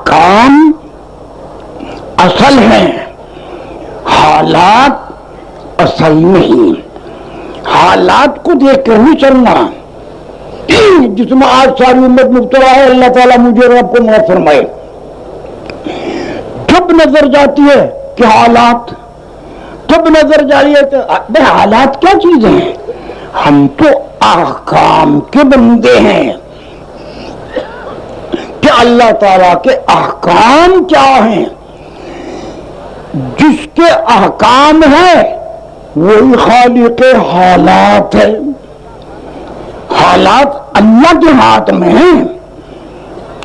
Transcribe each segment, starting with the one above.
احکام اصل ہیں، حالات اصل نہیں۔ حالات کو دیکھ کر نہیں چلنا، جس میں آج ساری امت مبتلا ہے، اللہ تعالیٰ مجھے اور آپ کو معاف فرمائے۔ جب نظر جاتی ہے کہ حالات، جب نظر جاری ہے تو حالات کیا چیزیں ہیں؟ ہم تو احکام کے بندے ہیں کہ اللہ تعالیٰ کے احکام کیا ہیں؟ جس کے احکام ہیں وہی خالق حالات ہے۔ حالات اللہ کے ہاتھ میں ہیں،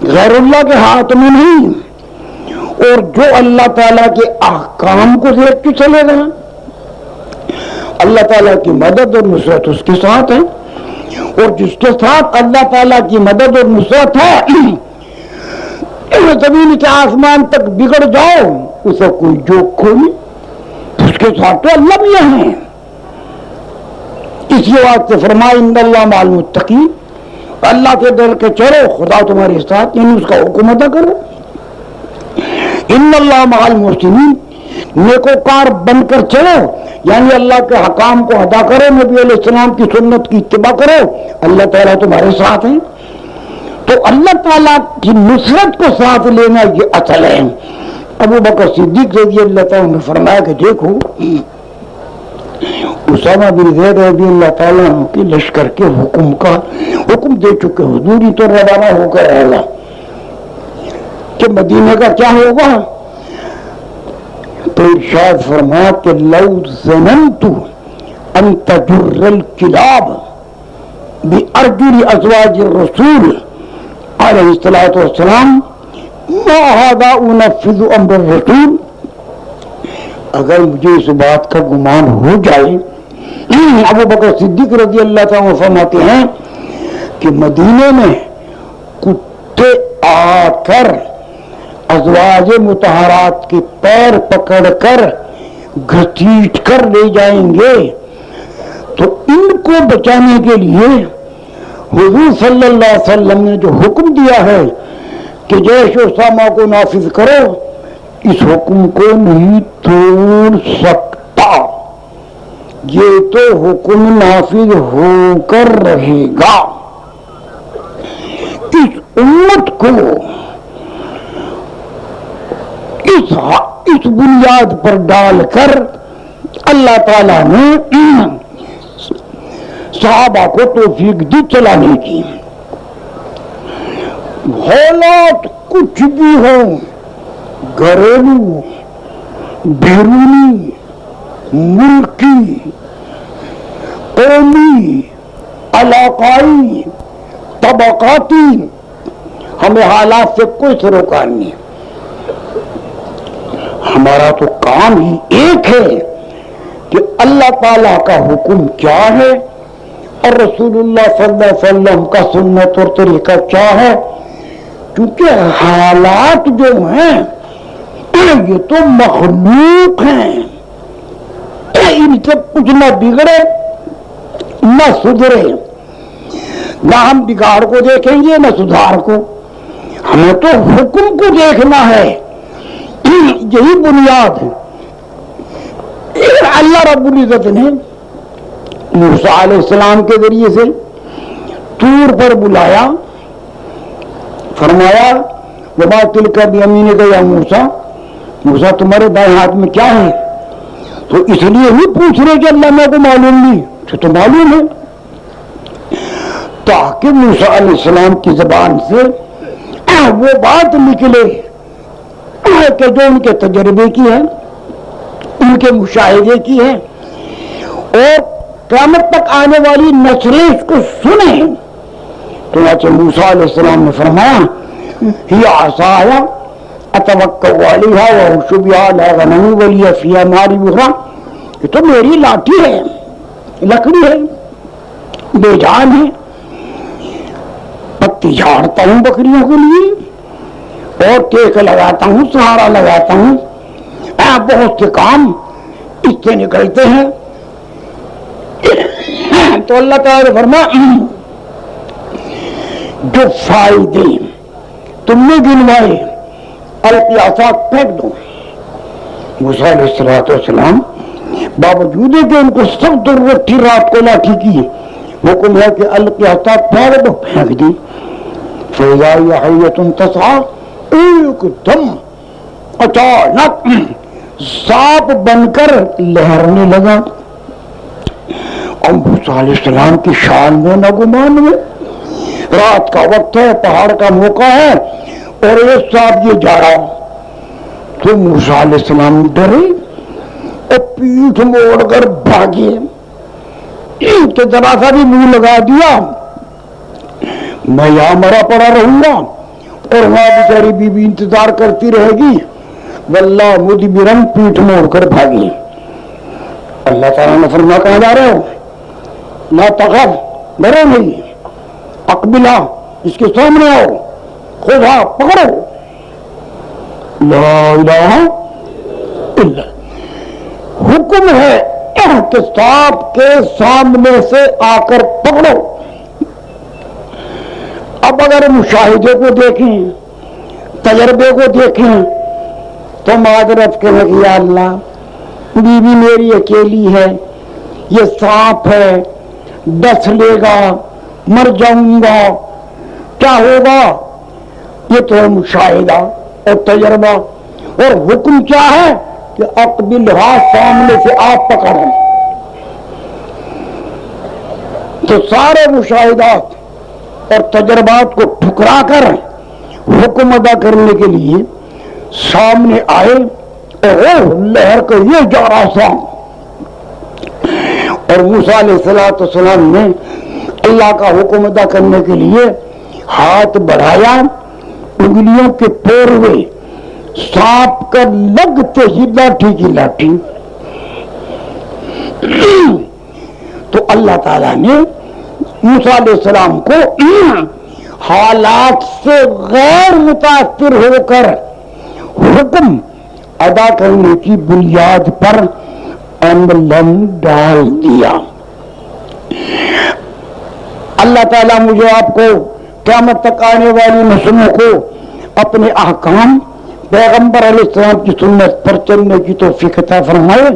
غیر اللہ کے ہاتھ میں نہیں۔ اور جو اللہ تعالیٰ کے احکام کو دیکھ کے چلے گا، اللہ تعالیٰ کی مدد اور نصرت اس کے ساتھ ہے، اور جس کے ساتھ اللہ تعالیٰ کی مدد اور نصرت ہے، زمین سے آسمان تک بگڑ جاؤ اسے کوئی جوک کھولی، اس کے ساتھ تو اللہ بھی ہے۔ اسی بات سے فرمایا ان اللہ مع المتقین، اللہ کے ڈر کے چلو خدا تمہارے ساتھ، یعنی اس کا حکم ادا کرو۔ ان اللہ مع المحسنین، نیکوکار بن کر چلو، یعنی اللہ کے حکام کو ادا کرو، نبی علیہ السلام کی سنت کی اتباع کرو، اللہ تعالیٰ تمہارے ساتھ ہیں۔ تو اللہ تعالیٰ کی نصرت کو ساتھ لینا یہ اصل ہے۔ ابو بکر صدیق رضی اللہ تعالیٰ نے فرمایا کہ دیکھو اسامہ بن زید رضی اللہ تعالیٰ کے لشکر کے حکم دے چکے، حضور ہی تو روانہ ہو کر آئے گا کہ مدینے کا کیا ہوگا، تو ارشاد فرمایا کہ لو ظننت ان تجر الکلاب بارجل ازواج الرسول علیہ الصلوۃ والسلام ما هذا انفذ امر الرسول، اگر مجھے اس بات کا گمان ہو جائے، ابو بکر صدیق رضی اللہ تعالیٰ فرماتے ہیں کہ مدینے میں کتے آ کر ازواج مطہرات کے پیر پکڑ کر گھسیٹ کر لے جائیں گے، تو ان کو بچانے کے لیے حضور صلی اللہ علیہ وسلم نے جو حکم دیا ہے کہ جیش اسامہ کو نافذ کرو، اس حکم کو نہیں توڑ سکتا، یہ تو حکم نافذ ہو کر رہے گا۔ اس امت کو اس بنیاد پر ڈال کر اللہ تعالیٰ نے صحابہ کو توفیق دی چلانے کی۔ حالات کچھ بھی ہوں، گھریلو، بیرونی، ملکی، قومی، علاقائی، طبقاتی، ہمیں حالات سے کوئی سروکار نہیں۔ ہمارا تو کام ہی ایک ہے کہ اللہ تعالیٰ کا حکم کیا ہے اور رسول اللہ صلی اللہ علیہ وسلم کا سنت اور طریقہ کیا ہے، کیونکہ حالات جو ہیں یہ تو مخلوق ہیں، ان سے کچھ نہ بگڑے نہ سدھرے، نہ ہم بگاڑ کو دیکھیں گے نہ سدھار کو، ہمیں تو حکم کو دیکھنا ہے، یہی بنیاد ہے۔ اللہ رب العزت نے موسیٰ علیہ السلام کے ذریعے سے طور پر بلایا، فرمایا وما تلک بیمینک یا موسیٰ، موسیٰ تمہارے دائیں ہاتھ میں کیا ہے؟ تو اس لیے نہیں پوچھ رہے کہ اللہ میں کو معلوم نہیں، تو معلوم ہے، تاکہ موسیٰ علیہ السلام کی زبان سے وہ بات نکلے کہ جو ان کے تجربے کی ہے، ان کے مشاہدے کی ہے، اور قیامت تک آنے والی نسلیں اس کو سنیں۔ تو موسیٰ علیہ السلام نے فرمایا ہی عصایا اتوکل علیہا واہش بہا علی غنمی ولی فیہا مآرب اخری، یہ تو میری لاٹھی ہے، لکڑی ہے، بے جان ہے، پتی جھاڑتا ہوں بکریوں کے لیے اور ٹیک لگاتا ہوں، سہارا لگاتا ہوں، بہت سے کام اس سے نکلتے ہیں۔ تو اللہ تعالی نے فرمایا جو فائدے تم نے گنوائے القیاسات پھینک دو. موسیٰ علیہ السلام باوجود ہے کہ ان کو سخت ضرورت تھی رات کو لاٹھی کی، حکم ہے کہ القیاسات پھینک دو، پھینک دی. فَإِذَا هِيَ حَيَّةٌ تَسْعَىٰ، ایک دم اچانک سانپ بن کر لہرنے لگا. اور موسیٰ علیہ السلام کی شان میں نہ گمان ہوئے، رات کا وقت ہے، پہاڑ کا موقع ہے اور یہ سانپ یہ جا رہا. تو موسیٰ علیہ السلام ڈرے اور پیٹھ موڑ کر بھاگے. تو ذرا سا بھی منہ لگا دیا میں یہاں مرا پڑا رہوں گا اور وہاں بیچاری بی بی انتظار کرتی رہے گی. واللہ مدبرن، پیٹھ موڑ کر بھاگی. اللہ تعالیٰ نے فرمایا کہاں جا رہے ہو؟ لا تخف، ڈرو نہیں، اقبلہ، اس کے سامنے آؤ، خدا پکڑو. لا الہ الا، حکم ہے احتساب کے سامنے سے آ کر پکڑو. اب اگر مشاہدے کو دیکھیں، تجربے کو دیکھیں تو معذرت کریں کہ یا اللہ بیوی میری اکیلی ہے، یہ سانپ ہے، ڈس لے گا، مر جاؤں گا، کیا ہوگا؟ یہ تو ہے مشاہدہ اور تجربہ. اور حکم کیا ہے کہ اقبل، ہاتھ سامنے سے آپ پکڑیں. تو سارے مشاہدات اور تجربات کو ٹھکرا کر حکم ادا کرنے کے لیے سامنے آئے اور لہر کو یہ جا رہا تھا. اور موسیٰ علیہ السلام نے اللہ کا حکم ادا کرنے کے لیے ہاتھ بڑھایا، انگلیوں کے پوروے سانپ کا لگتے ہی لاٹھی کی لاٹھی. تو اللہ تعالیٰ نے موسیٰ علیہ السلام کو حالات سے غیر متاثر ہو کر حکم ادا کرنے کی بنیاد پر ایمبلم ڈال دیا. اللہ تعالیٰ مجھے آپ کو قیامت تک آنے والی نسلوں کو اپنے احکام، پیغمبر علیہ السلام کی سنت پر چلنے کی توفیق عطا فرمائے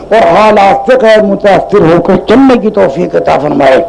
اور حالات سے غیر متاثر ہو کر چلنے کی توفیق عطا فرمائے.